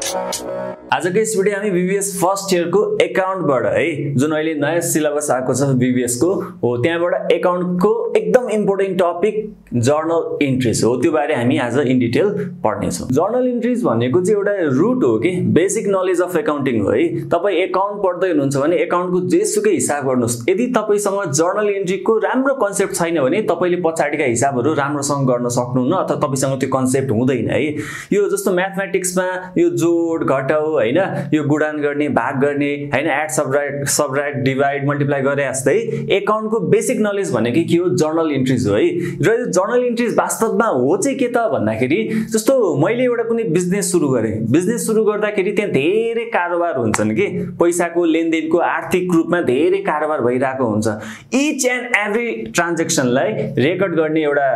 आजको यस भिडियो हामी BBS first year को अकाउन्टबाट है जुन अहिले नयाँ सिलेबस आएको छ बीबीएस को हो त्यहाँबाट अकाउन्ट को एकदम इम्पोर्टेन्ट टपिक जर्नल एन्ट्रीज हो त्यो बारे हामी आज इन डिटेल पढ्ने छौं। जर्नल एन्ट्रीज भनेको चाहिँ एउटा रुट हो के बेसिक नलेज अफ अकाउन्टिङ हो है। तपाई अकाउन्ट पढ्दै हुनुहुन्छ भने अकाउन्टको जेसुकै हिसाब गर्नुस्। यदि तपाईसँग जर्नल एन्ट्री को राम्रो कन्सेप्ट छैन भने तपाईले पछाडीका हिसाबहरु राम्रोसँग गर्न सक्नुहुन्न अथवा तपाईसँग त्यो कन्सेप्ट हुँदैन है। यो जस्तो म्याथमेटिक्समा यो जोड घटाउ हैन यो गुणन गर्ने भाग गर्ने हैन एड सबट्र्याक्ट डिवाइड मल्टिप्लाई गरे जस्तै अकाउन्टको बेसिक नलेज भनेको के हो जर्नल एन्ट्रीज हो है। र यो जर्नल एन्ट्रीज वास्तवमा हो चाहिँ के त भन्दाखेरि जस्तो मैले एउटा कुनै बिजनेस सुरु गरे बिजनेस सुरु गर्दाखेरि त्यहाँ धेरै कारोबार हुन्छन् के पैसाको लेनदेनको आर्थिक रूपमा धेरै कारोबार भइरहेको हुन्छ। इच एन्ड एभ्री ट्रान्ज्याक्सनलाई रेकर्ड गर्ने एउटा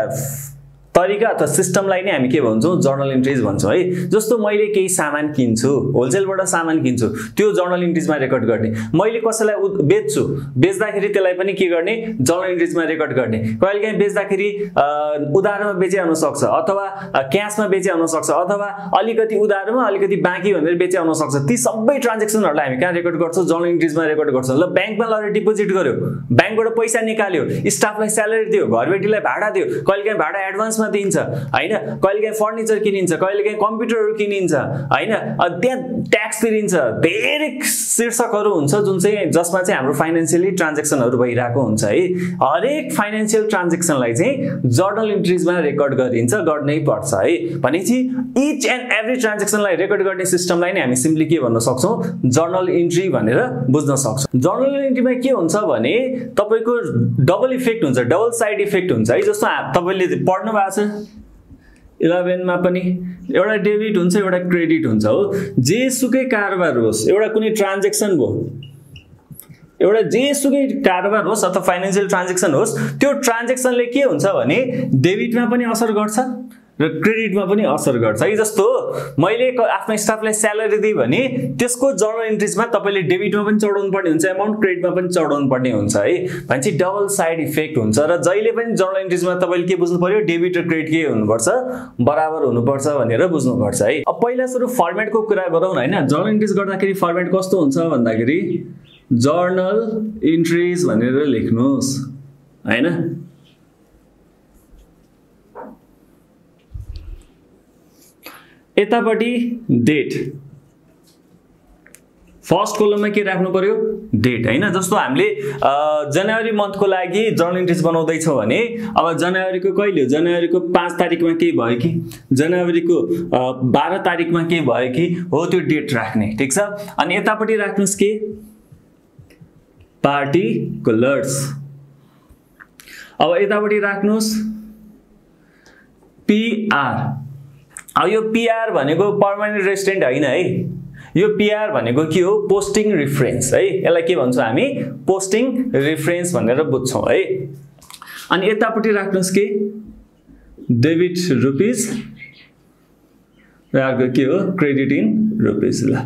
तरिका अथवा सिस्टमलाई नै हामी के भन्छौं जर्नल एन्ट्रीज भन्छौं है। जस्तो मैले केही सामान किन्छु होलसेलबाट सामान किन्छु त्यो जर्नल एन्ट्रीजमा रेकर्ड गर्ने। मैले कसैलाई बेच्छु बेच्दाखेरि त्यसलाई पनि के गर्ने जर्नल एन्ट्रीजमा रेकर्ड गर्ने। कहिलेकाहीँ बेच्दाखेरि उधारमा बेचे हुन सक्छ अथवा क्याशमा बेचे हुन सक्छ अथवा अलिकति उधारमा अलिकति बाँकी भनेर बेचे हुन सक्छ। ती सबै ट्रान्ज्याक्सनहरुलाई हामी कहाँ रेकर्ड गर्छौं जर्नल एन्ट्रीजमा रेकर्ड गर्छौं। ल बैंकमा लगेर डिपोजिट गर्यो बैंकबाट पैसा निकाल्यो स्टाफलाई स्यालेरी दियो घरबेटीलाई भाडा दियो कहिलेकाहीँ भाडा एडभान्समा दिन्छ हैन कहिलेकाहीँ फर्निचर किनिन्छ कहिलेकाहीँ कम्प्युटरहरु किनिन्छ हैन त्यहाँ ट्याक्स तिरिन्छ धेरै शीर्षकहरु हुन्छ जुन चाहिँ जसमा चाहिँ हाम्रो फाइनान्शियली ट्रान्ज्याक्सनहरु भइरहेको हुन्छ है। हरेक फाइनान्शियल ट्रान्ज्याक्सनलाई चाहिँ जर्नल एन्ट्रीजमा रेकर्ड गरिन्छ गर्नै पर्छ है। भनेपछि इच एन्ड एभ्री ट्रान्ज्याक्सनलाई रेकर्ड गर्ने सिस्टमलाई नै हामी सिम्पली के भन्न सक्छौं जर्नल एन्ट्री भनेर बुझ्न सक्छौं। जर्नल एन्ट्रीमा के हुन्छ भने तपाईको डबल इफेक्ट हुन्छ डबल साइड इफेक्ट हुन्छ है। जस्तो तपाईले पढ्नु भएको छ 11 मा पनि एउटा डेबिट हुन्छ एउटा क्रेडिट हुन्छ हो। जेसुकै कारोबार होस् एउटा कुनै ट्रान्ज्याक्सन भो एउटा जेसुकै कारोबार होस् अथवा फाइनान्शियल ट्रान्ज्याक्सन होस् त्यो ट्रान्ज्याक्सनले के हुन्छ भने डेबिटमा पनि असर गर्छ र क्रेडिटमा पनि असर गर्छ है। जस्तो मैले आफ्नो स्टाफलाई स्यालेरी दिए भने त्यसको जर्नल एन्ट्रीजमा तपाईले डेबिटमा पनि चढाउनु पर्ने हुन्छ अमाउन्ट क्रेडिटमा पनि चढाउनु पर्ने हुन्छ है। भनेपछि डबल साइड इफेक्ट हुन्छ र जहिले पनि जर्नल एन्ट्रीजमा तपाईले के बुझ्नु पर्यो डेबिट र क्रेडिट के हुनुपर्छ बराबर हुनुपर्छ भनेर बुझ्नु पर्छ है। अब पहिला सुरु फर्मेटको कुरा गरौँ न हैन। जर्नल एन्ट्रीज गर्दाखेरि फर्मेट कस्तो हुन्छ भन्दाखेरि जर्नल एन्ट्रीज भनेर लेख्नुस् हैन। यतापट्टि डेट फर्स्ट कोलममा के राख्नु पर्यो डेट हैन। जस्तो हामीले जनवरी मन्थको लागि जर्नल एन्ट्रीज बनाउँदै छौं भने अब जनवरीको कहिले हो जनवरीको 5 तारिखमा के भयो कि जनवरीको 12 तारिखमा के भयो कि हो त्यो डेट राख्ने ठीक छ। अनि यतापट्टि राख्नुस् के पार्टिकुलर्स। अब यतापट्टि राख्नुस् पीआर। अब यो पीआर भनेको पर्मानेन्ट रेसिडेन्ट हैन है। यो पीआर भनेको के हो पोस्टिङ रेफरेन्स है। यसलाई के भन्छौं हामी पोस्टिङ रेफरेन्स भनेर बुझ्छौं है। अनि यतापट्टि राख्नुस् के डेबिट रुपीस र अर्को के हो क्रेडिट इन रुपीस। ल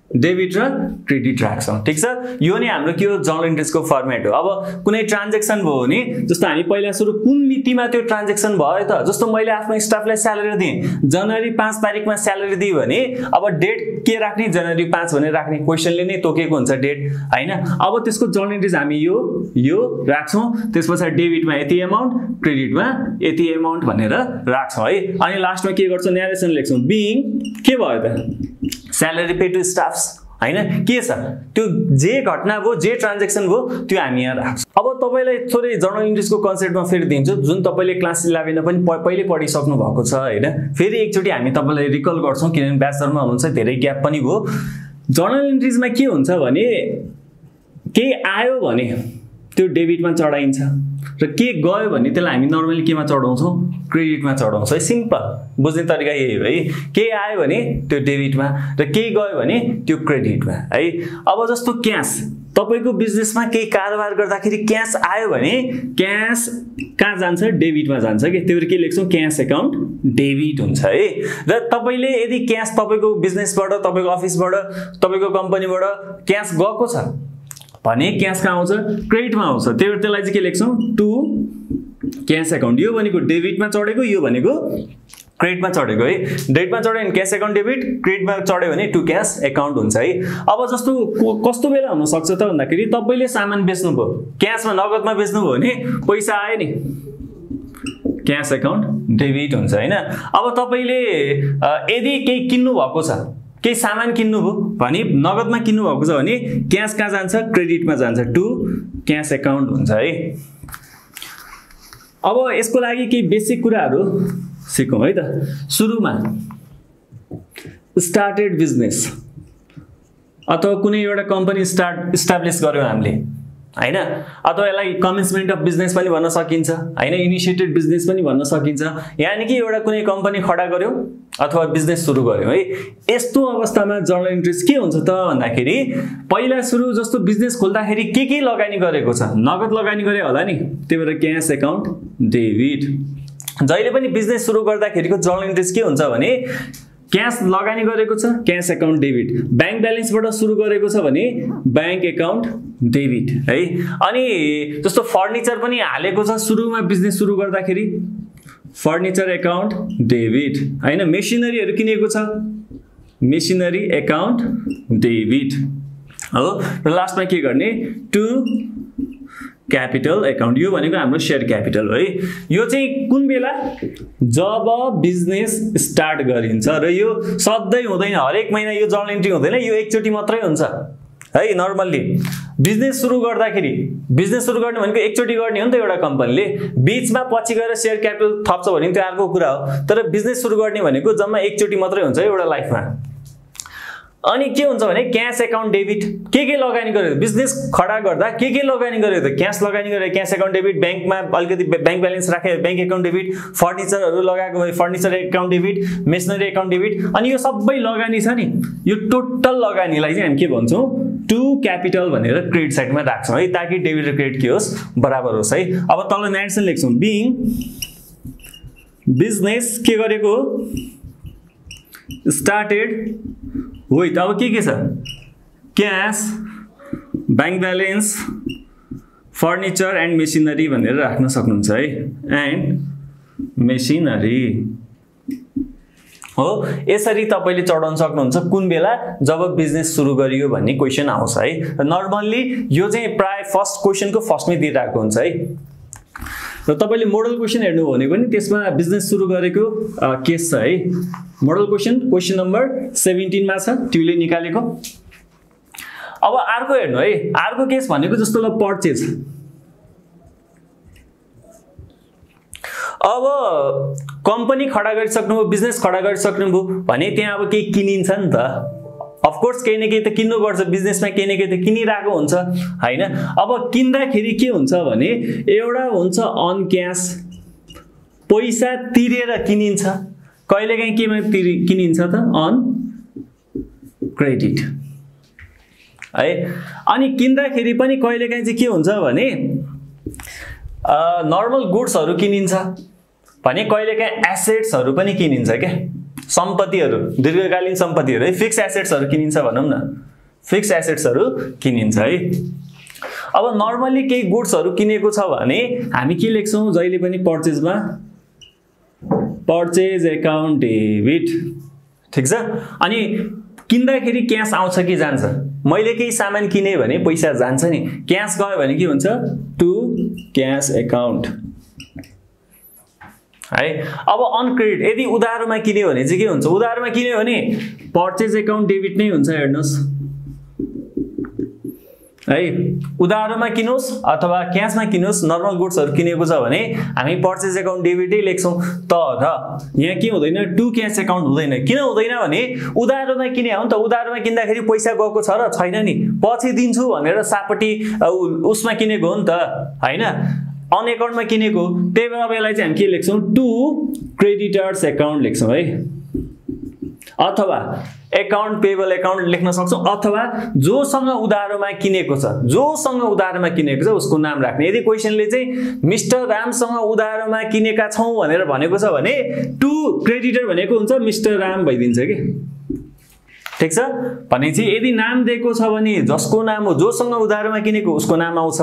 डेबिट र क्रेडिट राख्छौं ठीक छ। यो नै हाम्रो के हो जर्नल एन्ट्रीजको फर्मेट हो। अब कुनै ट्रान्ज्याक्सन भयो भने जस्तो हामी पहिला सुरु कुन मितिमा त्यो ट्रान्ज्याक्सन भयो त जस्तो मैले आफ्नो स्टाफलाई स्यालेरी दिए जनवरी 5 तारिखमा स्यालेरी दिए भने अब डेट के राख्ने जनवरी 5 भनेर राख्ने क्वेशनले नै तोकेको हुन्छ डेट हैन। अब त्यसको जर्नल एन्ट्रीज हामी यो राख्छौं त्यसपछि डेबिटमा यति अमाउन्ट क्रेडिटमा यति अमाउन्ट भनेर राख्छौं है। अनि लास्टमा के गर्छौं न्यारेसन लेख्छौं बीइङ के भयो त स्यालेरी पे टु स्टाफ हैन के छ त्यो जे घटना भो जे ट्रान्ज्याक्सन भो त्यो हामी यहाँ राख्छौं। अब तपाईलाई थोरै जर्नल एन्ट्रीजको कन्सेप्टमा फेरि दिन्छु जुन तपाईले क्लास 11 पनि पहिले पढिसक्नु भएको छ हैन। फेरि एकचोटी हामी तपाईलाई रिकल गर्छौं किनभने ब्याचलरमा हुनुहुन्छ धेरै ग्याप पनि भयो। जर्नल एन्ट्रीजमा के हुन्छ भने के आयो भने त्यो डेबिटमा चढाइन्छ र के गयो भने त्यसलाई हामी नर्मली केमा चढाउँछौं क्रेडिटमा चढाउँछौं है। सिम्पल बुझ्ने तरिका यही हो है। के आयो भने त्यो डेबिटमा र के गयो भने त्यो क्रेडिटमा है। अब जस्तो क्याश तपाईको बिजनेसमा केही कारोबार गर्दाखेरि क्याश आयो भने क्याश कहाँ जान्छ डेबिटमा जान्छ के त्यही भएर के लेख्छौं क्याश अकाउन्ट डेबिट हुन्छ है। र तपाईले यदि क्याश तपाईको बिजनेसबाट तपाईको अफिसबाट तपाईको कम्पनीबाट क्याश गएको छ भने क्याश कहाँ आउँछ क्रेडिटमा आउँछ। त्यही भएर त्यसलाई चाहिँ के लेख्छौं टु क्याश अकाउन्ट। यो भनेको डेबिटमा चढेको यो भनेको क्रेडिटमा चढेको है। डेबिटमा चढ्यो भने क्यास एकाउन्ट डेबिट, क्रेडिटमा चढ्यो भने टु क्यास एकाउन्ट हुन्छ है। अब जस्तो कस्तो बेला हुन सक्छ त भन्दाखेरि तपाईले सामान बेच्नु भयो, क्याशमा नगदमा बेच्नु भयो भने पैसा आयो नि, क्यास एकाउन्ट डेबिट हुन्छ हैन। अब तपाईले यदि केही किन्नु भएको छ, केही सामान किन्नु भयो भने नगदमा किन्नु भएको छ भने क्याश कहाँ जान्छ, क्रेडिटमा जान्छ, टु क्यास एकाउन्ट हुन्छ है। अब यसको लागि केही बेसिक कुराहरू सिकौं है त। सुरुमा स्टार्टेड बिजनेस अथवा कुनै एउटा कम्पनी इस्टाब्लिश गर्यो हामीले हैन, अथवा यसलाई कमेन्समेन्ट अफ बिजनेस पनि भन्न सकिन्छ हैन, इनिशिएटेड बिजनेस पनि भन्न सकिन्छ। यानी कि एउटा कुनै कम्पनी खडा गर्यो अथवा बिजनेस सुरु गर्यो है। यस्तो अवस्थामा जर्नल इन्ट्रीज के हुन्छ त भन्दाखेरि पहिला सुरु जस्तो बिजनेस खोल्दाखेरि के लगानी गरेको छ, नगद लगानी गरे होला नि, त्यही भएर क्याश एकाउन्ट डेबिट। जहिले पनि बिजनेस सुरु गर्दाखेरिको जर्नल इन्ट्रीज के हुन्छ भने क्याश लगानी गरेको छ, क्याश एकाउन्ट डेबिट। बैंक ब्यालेन्सबाट सुरु गरेको छ भने बैंक एकाउन्ट डेबिट है। अनि जस्तो फर्निचर पनि हालेको छ सुरुमा बिजनेस सुरु गर्दाखेरि, फर्निचर एकाउन्ट डेबिट हैन। मेसिनरीहरु किनेको छ, मेसिनरी एकाउन्ट डेबिट हो। र लास्टमा के गर्ने, टु क्यापिटल एकाउन्ट। यो भनेको हाम्रो शेयर क्यापिटल है। यो चाहिँ कुन बेला, जब बिजनेस स्टार्ट गरिन्छ र यो सधैँ हुँदैन, हरेक महिना यो जर्नल इन्ट्री हुँदैन, यो एकचोटि मात्रै हुन्छ है। नर्मल्ली बिजनेस सुरु गर्दाखेरि, बिजनेस सुरु गर्ने भनेको एकचोटि गर्ने हो नि त एउटा कम्पनीले, बीचमा पछि गएर शेयर क्यापिटल थप्छ भने त्यो अर्को कुरा हो। तर बिजनेस सुरु गर्ने भनेको जम्मा एकचोटि मात्रै हुन्छ एउटा लाइफमा। अनि के हुन्छ भने क्याश एकाउन्ट डेबिट, के लगानी गर्यो, बिजनेस खडा गर्दा के लगानी गर्यो त, क्याश लगानी गर्यो क्याश एकाउन्ट डेबिट, बैंकमा अलिकति बैंक ब्यालेन्स राखे बैंक एकाउन्ट डेबिट, फर्निचरहरु लगाएको भए furniture account debit, machinery account debit. अनि यो सबै लगानी छ नि, यो टोटल लगानीलाई चाहिँ हामी के भन्छौं, टु क्यापिटल भनेर क्रेडिट साइडमा राख्छौं है, ताकि डेबिट र क्रेडिट के होस्, बराबर होस् है। अब तल नेरेसन लेख्छौं, बीइङ बिजनेस के गरेको स्टार्टेड विथ, अब के छ, cash, bank balance, furniture and machinery भनेर राख्न सक्नुहुन्छ है, एन्ड मेसिनरी हो। यसरी तपाईले चढाउन सक्नुहुन्छ कुन बेला, जब बिजनेस सुरु गरियो भन्ने क्वेशन आउँछ है। नर्मल्ली यो चाहिँ प्राय फर्स्ट क्वेशनको फर्स्टमै दिइराको हुन्छ है। र तपाईले मोडल क्वेशन हेर्नु हो भने पनि त्यसमा बिजनेस सुरु गरेको केस छ है। मोडल क्वेशन नम्बर 17 मा छ, ट्युले निकालेको। अब अर्को हेर्नु है, अर्को केस भनेको जस्तो ल पर्चेज। अब कम्पनी खडा गरिसक्नुभयो, बिजनेस खडा गरिसक्नुभयो भने त्यहाँ अब केही किनिन्छ नि त, अफ कोर्स केही न केही त किन्नु पर्छ, बिजनेसमा केही न केही त किनिरहेको हुन्छ हैन। अब किन्दाखेरि के हुन्छ भने एउटा हुन्छ अन क्याश, पैसा तिरेर किनिन्छ, कहिलेकाहीँ केमा किनिन्छ त, अन क्रेडिट है। अनि किन्दाखेरि पनि कहिलेकाहीँ चाहिँ के हुन्छ भने नर्मल गुड्सहरु किनिन्छ भने कहिलेकाहीँ एसेट्सहरु पनि किनिन्छ के, सम्पत्तिहरु, दीर्घकालीन सम्पत्तिहरु है, फिक्स एसेट्सहरु किनिन्छ भनौं न, फिक्स एसेट्सहरु किनिन्छ है। अब नर्मली केही गुड्सहरु किनेको छ भने हामी के लेख्छौं जहिले पनि पर्चेजमा, पर्चेज एकाउन्ट डेबिट, ठीक छ। अनि किन्दाखेरि क्याश आउँछ कि जान्छ, मैले केही सामान किने भने पैसा जान्छ नि, क्याश गयो भने के हुन्छ, टु क्याश एकाउन्ट है। अब अन क्रेडिट, यदि उधारोमा किन्यो भने चाहिँ के हुन्छ, उधारोमा किन्यो भने पर्चेज एकाउन्ट डेबिट नै हुन्छ, हेर्नुस् है। उधारोमा किनोस् अथवा क्याशमा किनोस्, नर्मल गुड्सहरु किनेको छ भने हामी पर्चेज एकाउन्ट डेबिटै लेख्छौं। तर यहाँ के हुँदैन, टु क्याश एकाउन्ट हुँदैन। किन हुँदैन भने उधारोमा किने हो नि त, उधारोमा किन्दाखेरि पैसा गएको छ र छैन नि, पछि दिन्छु भनेर सापटी उसमा किनेको हो नि त हैन, अन एकाउन्टमा किनेको। त्यही भएर अब यसलाई चाहिँ हामी के लेख्छौं, टु क्रेडिटर्स एकाउन्ट लेख्छौं है, अथवा एकाउन्ट पेबल एकाउन्ट लेख्न सक्छौं, अथवा जोसँग उधारोमा किनेको छ, जोसँग उधारोमा किनेको छ उसको नाम राख्ने। यदि क्वेशनले चाहिँ मिस्टर रामसँग उधारोमा किनेका छौं भनेर भनेको छ भने टु क्रेडिटर भनेको हुन्छ मिस्टर राम भइदिन्छ के, ठीक छ। भनेपछि यदि नाम दिएको छ भने जसको नाम हो, जोसँग उधारोमा किनेको उसको नाम आउँछ।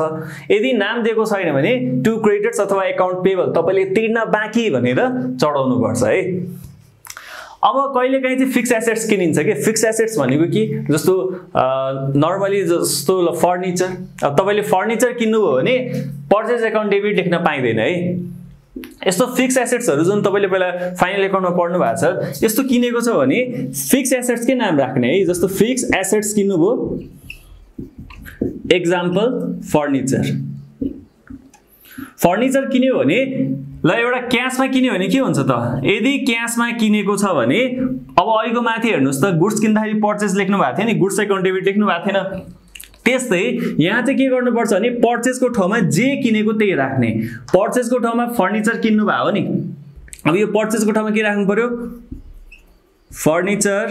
यदि नाम दिएको छैन भने टु क्रेडिटर्स अथवा एकाउन्ट पेबल तपाईले तिर्न बाँकी भनेर चढाउनु पर्छ है। अब कहिलेकाहीँ चाहिँ फिक्स एसेट्स किनिन्छ के फिक्स एसेट्स भनेको के जस्तो नर्मली जस्तो फर्निचर अब तपाईले फर्निचर किन्नुभयो भने पर्चेज अकाउन्ट डेबिट लेख्न पाइदैन है यस्तो फिक्स एसेट्सहरु जुन तपाईले पहिला फाइनल अकाउन्टमा पढ्नु भएको छ यस्तो किनेको छ भने फिक्स एसेट्स के नाम राख्ने है जस्तो फिक्स एसेट्स किन्नुभयो एक्जाम्पल फर्निचर किन्यो भने ल एउटा क्याशमा किन्यो भने के हुन्छ त यदि क्याशमा किनेको छ भने अब अहिलेको माथि हेर्नुस् त गुड्स किन्दाखेरि पर्चेज लेख्नु भएको थियो नि गुड्स अकाउन्ट डेबिट लेख्नु भएको थिएन त्यस्तै यहाँ चाहिँ के गर्नुपर्छ भने पर्चेजको ठाउँमा जे किनेको त्यही राख्ने पर्चेजको ठाउँमा फर्निचर किन्नु भयो नि अब यो पर्चेजको ठाउँमा के राख्नु पर्यो फर्निचर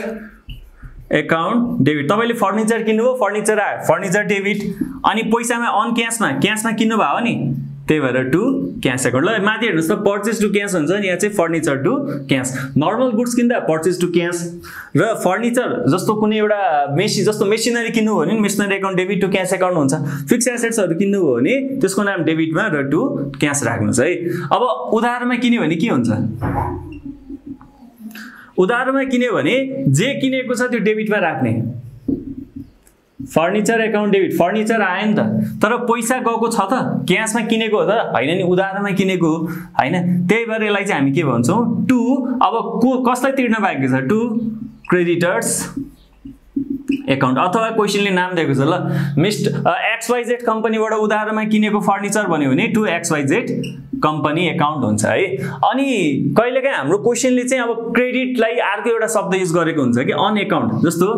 अकाउन्ट डेबिट तपाईले फर्निचर किन्नुभयो फर्निचर आयो फर्निचर डेबिट अनि पैसामा अन क्याशमा किन्नु भयो नि त्यही भएर टु क्याश अकाउन्ट ल माथि हेर्नुस् त पर्चेज टु क्याश हुन्छ नि यहाँ चाहिँ furniture to cash normal goods किन्दा पर्चेज टु क्याश र फर्निचर जस्तो कुनै एउटा मेसिनरी किन्नु भने machinery account debit to cash account हुन्छ फिक्स एसेट्सहरु किन्नु भयो भने त्यसको नाम डेबिटमा र टु क्याश राख्नुस् है अब उदाहरणमा किन्यो भने के हुन्छ उदाहरणमा किन्यो भने जे किनेको छ त्यो डेबिटमा राख्ने फर्निचर अकाउन्ट डेबिट फर्निचर आयो नि त तर पैसा गएको छ त क्याशमा किनेको हो त हैन नि उधारमा किनेको हो हैन त्यही भएर यसलाई चाहिँ हामी के भन्छौं टु अब कसलाई तिर्न बाँकी छ टु क्रेडिटर्स अकाउन्ट अथवा क्वेशनले नाम दिएको छ ल मिस्टर XYZ कम्पनीबाट उधारमा किनेको फर्निचर भन्यो भने टु XYZ कम्पनी अकाउन्ट हुन्छ है अनि कहिलेकाहीँ हाम्रो क्वेशनले चाहिँ अब क्रेडिटलाई अर्को एउटा शब्द युज गरेको हुन्छ कि अन अकाउन्ट जस्तो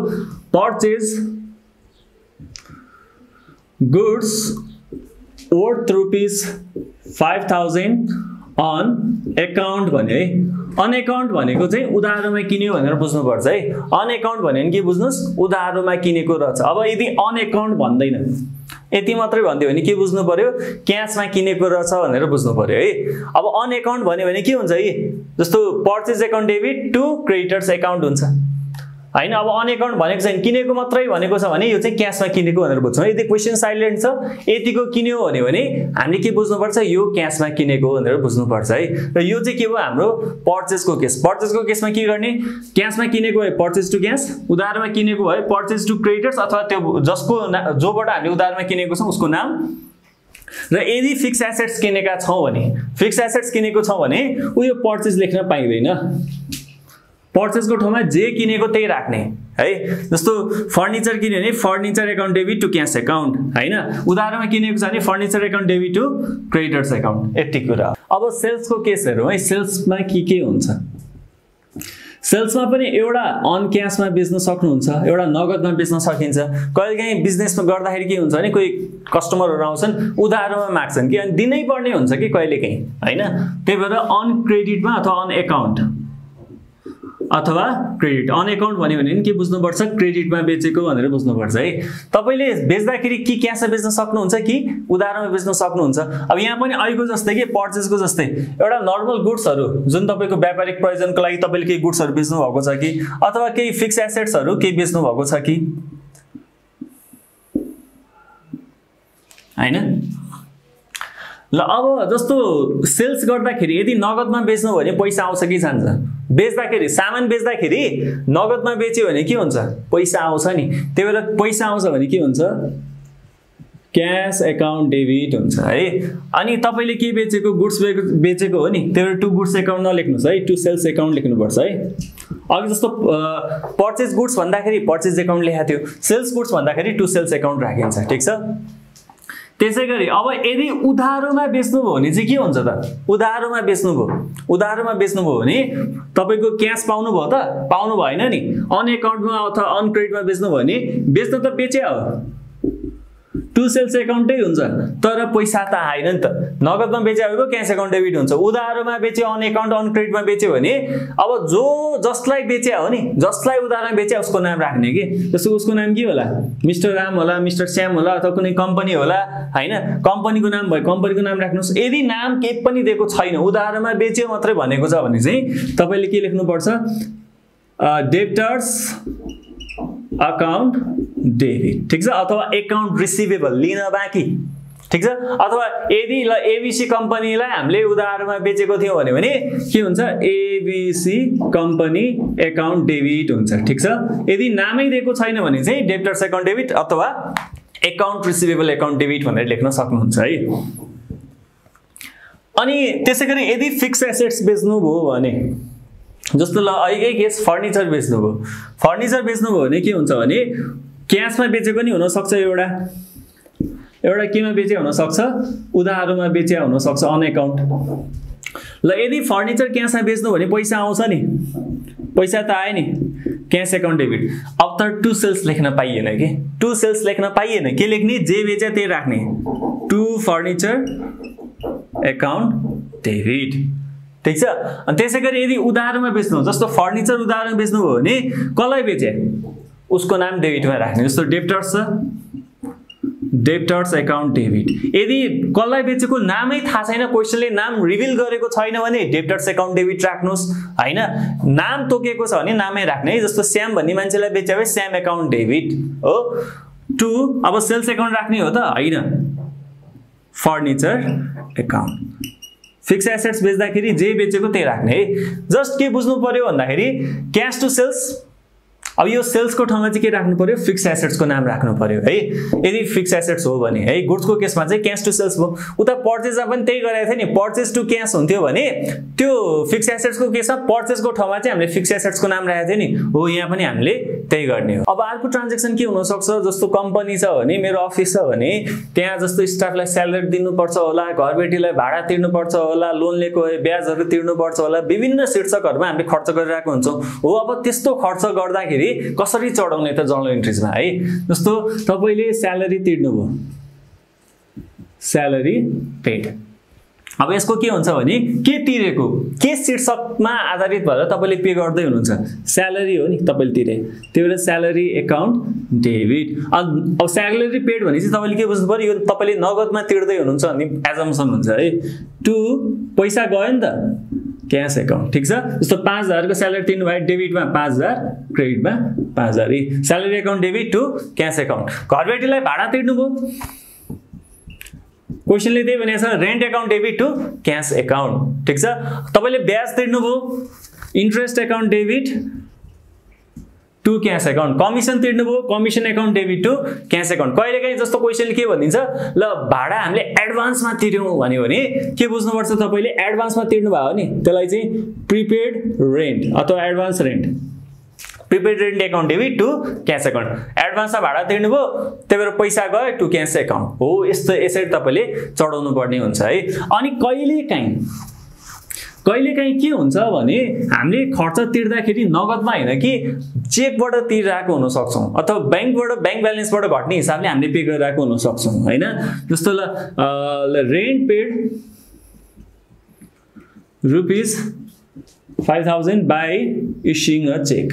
purchase goods worth ₹5,000 on account भने है अन अकाउन्ट भनेको चाहिँ उधारोमा किन्यो भनेर बुझ्नु पर्छ है अन अकाउन्ट भन्यो भने के बुझ्नुस् उधारोमा किनेको रहेछ अब यदि अन अकाउन्ट भन्दैन यति मात्रै भन्दियो भने के बुझ्नु पर्यो क्याशमा किनेको रहेछ भनेर बुझ्नु पर्यो है अब अन अकाउन्ट भन्यो भने के हुन्छ है जस्तो purchase account debit to creditors account हुन्छ हैन अब अन अकाउन्ट भनेको छैन किनेको मात्रै भनेको छ भने यो चाहिँ क्याशमा किनेको भनेर बुझ्छौं यदि क्वेशन साइलेन्ट छ यतिको किन्यो भने हामीले के बुझ्नु पर्छ यो क्याशमा किनेको भनेर बुझ्नु पर्छ है र यो चाहिँ के हो हाम्रो पर्चेजको केसमा के गर्ने क्याशमा किनेको भए पर्चेज टु क्याश उधारमा किनेको भए पर्चेज टु क्रेडिटर्स अथवा त्यो जसको जोबाट हामीले उधारमा किनेको छ उसको नाम र यदि फिक्स एसेट्स किनेका छौं भने यो पर्चेज लेख्न पाइदैन पर्चेजको ठाउँमा जे किनेको त्यही राख्ने है जस्तो फर्निचर किन्यो भने furniture account debit to cash account हैन उधारमा किनेको छ भने furniture account debit to creditors account यति कुरा अब सेल्सको केस हेरौँ है सेल्समा के हुन्छ सेल्समा पनि एउटा अन क्याशमा बेच्न सक्नुहुन्छ एउटा नगदमा बेच्न सकिन्छ कहिलेकाहीँ बिजनेसमा गर्दाखेरि के हुन्छ भने कोही कस्टमरहरु आउँछन् उधारोमा माग्छन् कि अनि दिनै पर्ने हुन्छ कि कहिलेकाहीँ हैन त्यही भएर अन क्रेडिटमा अथवा अन अकाउन्ट अथवा क्रेडिट अन अकाउन्ट भन्यो भने के बुझ्नुपर्छ क्रेडिटमा बेचेको भनेर बुझ्नुपर्छ है तपाईले बेच्दाखेरि के क्याशमा बेच्न सक्नुहुन्छ कि उधारमा बेच्न सक्नुहुन्छ अब यहाँ पनि अहिलेको जस्तै के पर्चेजको जस्तै एउटा नर्मल गुड्सहरु जुन तपाईको व्यापारिक प्रयोजनको लागि तपाईले केही गुड्सहरु बेच्नु भएको छ कि अथवा केही फिक्स एसेट्सहरु केही बेच्नु भएको छ कि हैन ल अब जस्तो सेल्स गर्दाखेरि यदि नगदमा बेच्नु भने पैसा आउँछ कि जान्छ बेच्दाखेरि सामान बेच्दाखेरि नगदमा बेच्यो भने के हुन्छ पैसा आउँछ नि त्यही भएर पैसा आउँछ भने के हुन्छ क्याश अकाउन्ट डेबिट हुन्छ है अनि तपाईले के बेचेको गुड्स बेचेको हो नि त्यही भएर टु गुड्स अकाउन्ट नलेख्नुस् है टु सेल्स अकाउन्ट लेख्नुपर्छ है अघि जस्तो पर्चेज गुड्स भन्दाखेरि पर्चेज अकाउन्ट लेखेको थियो सेल्स गुड्स भन्दाखेरि टु सेल्स अकाउन्ट राखिन्छ ठीक छ त्यसैगरी अब यदि उधारोमा बेच्नुभयो भने चाहिँ के हुन्छ त उधारोमा बेच्नुभयो भने तपाईको क्याश पाउनु भयो त पाउनु भएन नि अन अकाउन्टमा अथवा अन क्रेडिटमा बेच्नुभयो भने बेच्न त बेचे हो टु सेल्स अकाउन्टै हुन्छ तर पैसा त आएन नि त नगदमा बेचेको क्याश अकाउन्ट डेबिट हुन्छ उधारोमा बेचे अन अकाउन्ट अन क्रेडिटमा बेच्यो भने अब जो जसलाई बेचे हो नि जसलाई उधारमा बेचे उसको नाम राख्ने के जस्तो उसको नाम के होला मिस्टर राम होला मिस्टर श्याम होला अथवा कुनै कम्पनी होला हैन कम्पनीको नाम भयो कम्पनीको नाम राख्नुस् यदि नाम केही पनि दिएको छैन उधारोमा बेच्यो मात्रै भनेको छ भने चाहिँ तपाईले के लेख्नु पर्छ डेब्टर्स अकाउन्ट डेबिट ठीक छ अथवा अकाउन्ट रिसिभेबल लिन बाँकी ठीक छ। अथवा यदि ल एबीसी कम्पनीलाई हामीले उधारमा बेचेको थियौं भने के हुन्छ एबीसी कम्पनी एकाउन्ट डेबिट हुन्छ, ठीक छ। यदि नामै दिएको छैन भने चाहिँ डेब्टर्स एकाउन्ट डेबिट अथवा एकाउन्ट रिसिभेबल एकाउन्ट डेबिट भनेर लेख्न सक्नुहुन्छ है। अनि त्यसैगरी यदि फिक्स एसेट्स बेच्नु भयो भने जस्तो ल अहिलेकै केस फर्निचर बेच्नु भयो, फर्निचर बेच्नु भयो भने के हुन्छ भने क्याशमा बेचेको नि हुन सक्छ, एउटा केमा बेचे हुन सक्छ उधारोमा बेचे हुन सक्छ अन एकाउन्ट। ल यदि फर्निचर क्याशमा बेच्नु भने पैसा आउँछ नि, पैसा त आयो नि, क्याश एकाउन्ट डेबिट। अब त टु सेल्स लेख्न पाइएन कि, टु सेल्स लेख्न पाइएन, के लेख्ने जे बेचे त्यही राख्ने, टु फर्निचर एकाउन्ट डेबिट, ठीक छ। अनि त्यसैगरी यदि उधारोमा बेच्नु जस्तो फर्निचर उधारोमा बेच्नु भयो भने कसलाई बेचे उसको नाम डेबिटमा राख्ने, जस्तो डेब्टर्स छ डेब्टर्स एकाउन्ट डेबिट। यदि कसलाई बेचेको नामै थाहा छैन, क्वेशनले नाम रिभिल गरेको छैन भने डेब्टर्स एकाउन्ट डेबिट राख्नुस् हैन। नाम तोकेको छ भने नामै राख्ने है, जस्तो श्याम भन्ने मान्छेलाई बेच्यो भने श्याम एकाउन्ट डेबिट हो। टु अब सेल्स एकाउन्ट राख्ने हो त हैन, फर्निचर एकाउन्ट। फिक्स एसेट्स बेच्दाखेरि जे बेचेको त्यही राख्ने है। जस्ट के बुझ्नु पर्यो भन्दाखेरि क्याश टु सेल्स, अब यो सेल्सको ठाउँमा चाहिँ के राख्नु पर्यो फिक्स एसेट्सको नाम राख्नु पर्यो है। यदि फिक्स एसेट्स हो भने है, गुड्सको केसमा चाहिँ क्याश टु सेल्स भयो। उता पर्चेजमा पनि त्यही गरेको थियो नि, पर्चेज टु क्याश हुन्थ्यो भने त्यो फिक्स एसेट्सको केसमा पर्चेजको ठाउँमा चाहिँ हामीले फिक्स एसेट्सको नाम राखेको थियो नि, हो यहाँ पनि हामीले त्यही गर्ने हो। अब अर्को ट्रान्जेक्सन के हुन सक्छ, जस्तो कम्पनी छ भने, मेरो अफिस छ भने त्यहाँ जस्तो स्टाफलाई स्यालेरी दिनुपर्छ होला, घरबेटीलाई भाडा तिर्नुपर्छ होला, लोन लिएको ब्याजहरू तिर्नुपर्छ होला, विभिन्न शीर्षकहरुमा हामीले खर्च गरिरहेको हुन्छौं हो। अब त्यस्तो खर्च गर्दाखेरि कसरी चढाउने त जर्नल इन्ट्रीजमा है। जस्तो तपाईले स्यालेरी तिर्नुभयो, स्यालेरी पेड। अब यसको के हुन्छ भने के तिरेको, के शीर्षकमा आधारित भएर तपाईले पे गर्दै हुनुहुन्छ, स्यालेरी हो नि तपाईले तिरे, त्यो भएर स्यालेरी एकाउन्ट डेबिट। अब स्यालेरी पेड भनेपछि तपाईले के बुझ्नु पर्यो, यो तपाईले नगदमा तिर्दै हुनुहुन्छ भन्ने एजम्पसन हुन्छ है। टु पैसा गयो नि त क्याश एकाउन्ट, ठीक छ। जस्तो 5000 को स्यालेरी तिर्नु भयो डेबिटमा 5000, क्रेडिटमा 5000, salary account debit to cash account. घरबेटीलाई भाडा तिर्नु भयो, क्वेशनले त्यही भनेको छ, rent account debit to cash account, ठीक छ। तपाईले ब्याज तिर्नु भयो, interest account debit to cash account. Commission तिर्नु भयो, commission account debit to cash account. कहिलेकाहीँ जस्तो क्वेशनले के भनिन्छ, ल भाडा हामीले एडभान्समा तिर्यौं भन्यो भने के बुझ्नुपर्छ, तपाईले एडभान्समा तिर्नु भयो नि त्यसलाई चाहिँ प्रिपेड रेन्ट अथवा advance rent, prepaid rent account debit to cash account. एडभान्समा भाडा तिर्नु भयो, त्यही भएर पैसा गयो टु क्याश एकाउन्ट हो। यस्तो यसरी तपाईले चढाउनु पर्ने हुन्छ है। अनि कहिलेकाहीँ के हुन्छ भने हामीले खर्च तिर्दाखेरि नगदमा हैन कि चेकबाट तिरिरहेको हुन सक्छौं, अथवा ब्याङ्कबाट ब्याङ्क ब्यालेन्सबाट घट्ने हिसाबले हामीले पे गरिरहेको हुन सक्छौं हैन। जस्तो ल rent paid ₹5000 by issuing a check।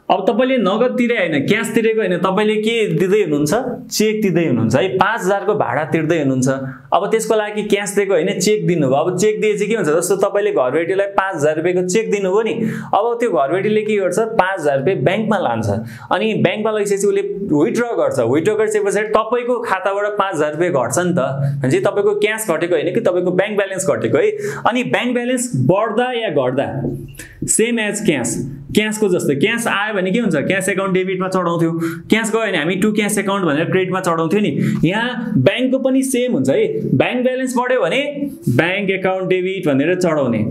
अब तपाईले नगद तिरे हैन, क्याश तिरेको हैन, तपाईले के दिदै हुनुहुन्छ, चेक दिदै हुनुहुन्छ है। 5000 को भाडा तिर्दै हुनुहुन्छ, अब त्यसको लागि क्याश दिएको हैन, चेक दिनुभयो। अब चेक दिएपछि के हुन्छ, जस्तो तपाईले घरबेटीलाई 5000 रुपैयाँको चेक दिनुभयो नि, अब त्यो घरबेटीले के गर्छ, 5000 रुपैयाँ ब्याङ्कमा लान्छ, अनि ब्याङ्कमा लगेपछि उले विथड्र गर्छ। विथड्र गरिसकेपछि तपाईको खाताबाट 5000 रुपैयाँ घट्छ नि त, भनेपछि तपाईको क्याश घटेको हैन कि तपाईको ब्याङ्क ब्यालेन्स घटेको है। अनि ब्याङ्क ब्यालेन्स बढ्दा या घट्दा सेम एज क्याश, क्याशको जस्तो क्याश आयो भने के हुन्छ, क्याश एकाउन्ट डेबिटमा चढाउँथ्यो, क्याश गयो भने हामी टु क्याश एकाउन्ट भनेर क्रेडिटमा चढाउँथ्यो नि। यहाँ ब्याङ्कको पनि सेम हुन्छ है, ब्याङ्क ब्यालेन्स बढ्यो भने ब्याङ्क एकाउन्ट डेबिट भनेर चढाउने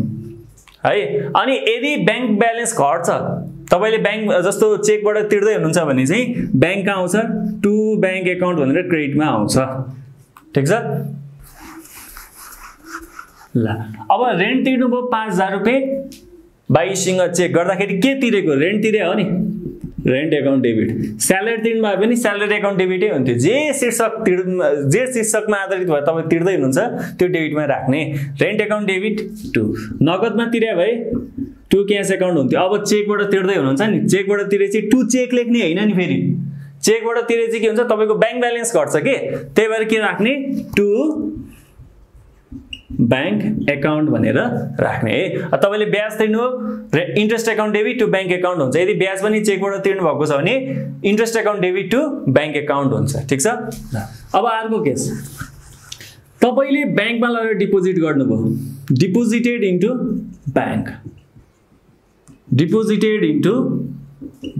है। अनि यदि ब्याङ्क ब्यालेन्स घट्छ, तपाईले ब्याङ्क जस्तो चेकबाट तिर्दै हुनुहुन्छ भने चाहिँ ब्याङ्कमा आउँछ टु ब्याङ्क एकाउन्ट भनेर क्रेडिटमा आउँछ, ठीक छ। ल अब रेन्ट तिर्नुभयो 5000 रुपैयाँ बाइ इस्युइङ अ चेक गर्दाखेरि के तिरेको, रेन्ट तिरे हो नि, रेन्ट एकाउन्ट डेबिट। स्यालेरी तिर्नु भयो भने स्यालेरी एकाउन्ट डेबिटै हुन्थ्यो। जे शीर्षकमा आधारित भए तपाईँ तिर्दै हुनुहुन्छ त्यो डेबिटमा राख्ने। रेन्ट एकाउन्ट डेबिट टु, नगदमा तिरे भए टु क्याश एकाउन्ट हुन्थ्यो। अब चेकबाट तिर्दै हुनुहुन्छ नि, चेकबाट तिरेपछि टु चेक लेख्ने हैन नि, फेरि चेकबाट तिरेपछि के हुन्छ, तपाईको ब्याङ्क ब्यालेन्स घट्छ के, त्यही भएर के राख्ने, टु ब्याङ्क एकाउन्ट भनेर राख्ने है। तपाईले ब्याज तिर्नु र interest account debit to bank account हुन्छ। यदि ब्याज पनि चेकबाट तिर्नु भएको छ भने interest account debit to bank account हुन्छ। ठीक छ। अब अर्को केस, तपाईले ब्याङ्कमा लगेर डिपोजिट गर्नुभयो, deposited into bank, deposited into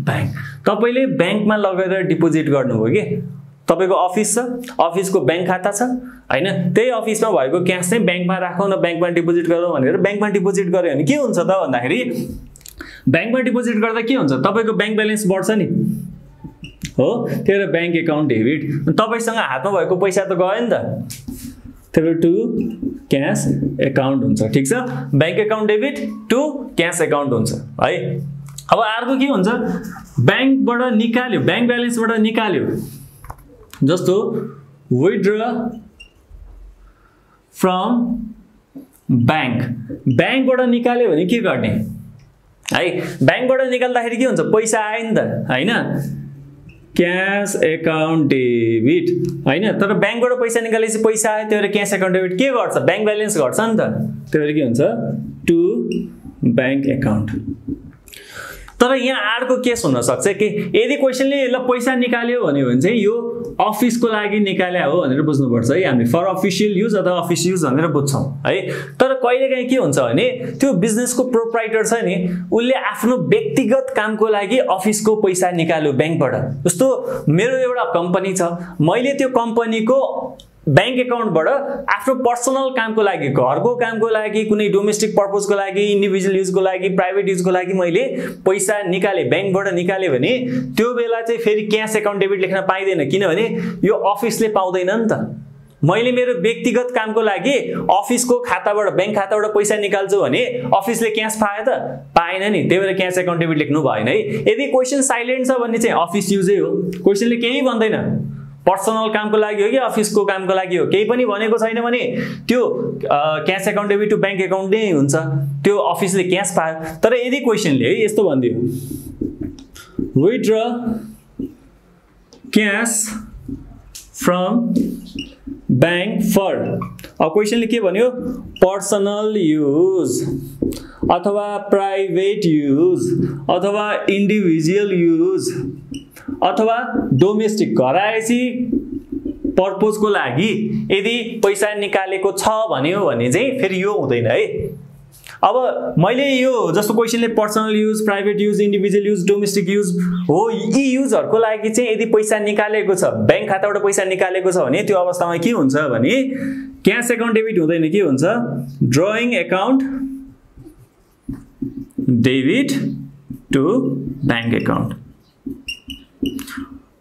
bank. तपाईले ब्याङ्कमा लगेर डिपोजिट गर्नुभयो के, तपाईको अफिस छ, अफिसको ब्याङ्क खाता छ हैन, त्यही अफिसमा भएको क्यास चाहिँ ब्याङ्कमा राखौँ न ब्याङ्कमा डिपोजिट गरौँ भनेर ब्याङ्कमा डिपोजिट गर्यो भने के हुन्छ त भन्दाखेरि ब्याङ्कमा डिपोजिट गर्दा के हुन्छ, तपाईको ब्याङ्क ब्यालेन्स बढ्छ नि हो, त्यही भएर ब्याङ्क एकाउन्ट डेबिट, तपाईसँग हातमा भएको पैसा त गयो नि त, त्यही भएर टु क्यास एकाउन्ट हुन्छ। ठीक छ। Bank account debit to cash account हुन्छ है। अब अर्को के हुन्छ, ब्याङ्कबाट निकाल्यो, ब्याङ्क ब्यालेन्सबाट निकाल्यो, जस्तो विथड्र फ्रम ब्याङ्क, ब्याङ्कबाट निकाल्यो भने के गर्ने है, ब्याङ्कबाट निकाल्दाखेरि के हुन्छ, पैसा आयो नि त हैन, क्यास एकाउन्ट डेबिट हैन, तर ब्याङ्कबाट पैसा निकालेपछि पैसा आयो, त्यही भएर क्यास एकाउन्ट डेबिट के गर्छ, ब्याङ्क ब्यालेन्स घट्छ नि त, त्यही भएर के हुन्छ टु ब्याङ्क एकाउन्ट। तर यहाँ अर्को केस हुन सक्छ कि यदि क्वेसनले ल पैसा निकाल्यो भने चाहिँ यो अफिसको लागि निकाल्या हो भनेर बुझ्नुपर्छ है, हामीले फर अफिसियल युज अथवा अफिस युज भनेर बुझ्छौँ है। तर कहिलेकाहीँ के हुन्छ भने त्यो बिजनेसको प्रोप्राइटर छ नि, उसले आफ्नो व्यक्तिगत कामको लागि अफिसको पैसा निकाल्यो ब्याङ्कबाट। जस्तो मेरो एउटा कम्पनी छ, मैले त्यो कम्पनीको ब्याङ्क एकाउन्टबाट आफ्नो पर्सनल कामको लागि, घरको कामको लागि, कुनै डोमेस्टिक पर्पजको लागि, इन्डिभिजुअल युजको लागि, प्राइभेट युजको लागि मैले पैसा निकाले, ब्याङ्कबाट निकाले भने त्यो बेला चाहिँ फेरि क्यास एकाउन्ट डेबिट लेख्न पाइँदैन, किनभने यो अफिसले पाउँदैन नि त। मैले मेरो व्यक्तिगत कामको लागि अफिसको खाताबाट, ब्याङ्क खाताबाट पैसा निकाल्छु भने अफिसले क्यास पायो त, पाएन नि, त्यही भएर क्यास एकाउन्ट डेबिट लेख्नु भएन है। यदि क्वेसन साइलेन्ट छ भने चाहिँ अफिस युजै हो, क्वेसनले केही भन्दैन, पर्सनल कामको लागि हो कि अफिसको कामको लागि हो, केही पनि भनेको छैन भने त्यो cash account debit to bank account नै हुन्छ, त्यो अफिसले क्यास पायो। तर यदि क्वेसनले है यस्तो भनिदियो withdraw cash from bank for, अब क्वेसनले के भन्यो, पर्सनल युज अथवा प्राइभेट युज अथवा इन्डिभिजुअल युज अथवा डोमेस्टिक, घरायसी पर्पजको लागि यदि पैसा निकालेको छ भन्यो भने चाहिँ फेरि यो हुँदैन है। अब मैले यो जस्तो क्वेसनले personal use, private use, individual use, domestic use हो, यी युजहरूको लागि चाहिँ यदि पैसा निकालेको छ, ब्याङ्क खाताबाट पैसा निकालेको छ भने त्यो अवस्थामा के हुन्छ भने क्यास एकाउन्ट डेबिट हुँदैन, के हुन्छ drawing account debit to bank account.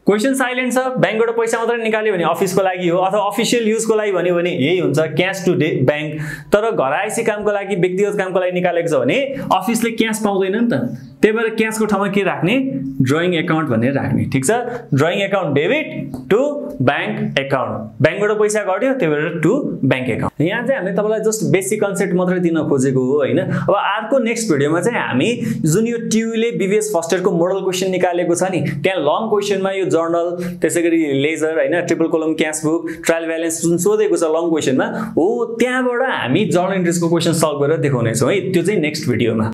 Question silent छ, ब्याङ्कबाट पैसा मात्रै निकाल्यो भने अफिसको लागि हो, अथवा अफिसियल युजको लागि भन्यो भने यही हुन्छ क्यास टु ब्याङ्क। तर घरायसी कामको लागि, व्यक्तिगत कामको लागि निकालेको छ भने अफिसले क्यास पाउँदैन नि त, त्यही भएर क्यासको ठाउँमा के राख्ने, ड्रइङ एकाउन्ट भनेर राख्ने। ठीक छ। Drawing account debit to bank account, ब्याङ्कबाट पैसा गट्यो त्यही भएर टु ब्याङ्क एकाउन्ट। यहाँ चाहिँ हामीले तपाईँलाई जस्ट बेसिक कन्सेप्ट मात्रै दिन खोजेको हो हैन। अब अर्को नेक्स्ट भिडियोमा चाहिँ हामी जुन यो ट्युले बीबीएस फर्स्ट इयरको मोडल क्वेसन निकालेको छ नि, त्यहाँ लङ क्वेसनमा यो जर्नल, त्यसैगरी लेजर हैन, triple column cash book, trial balance जुन सोधेको छ लङ क्वेसनमा हो, त्यहाँबाट हामी जर्नल इन्ट्रेसको क्वेसन सल्भ गरेर देखाउने छौँ है, त्यो चाहिँ नेक्स्ट भिडियोमा।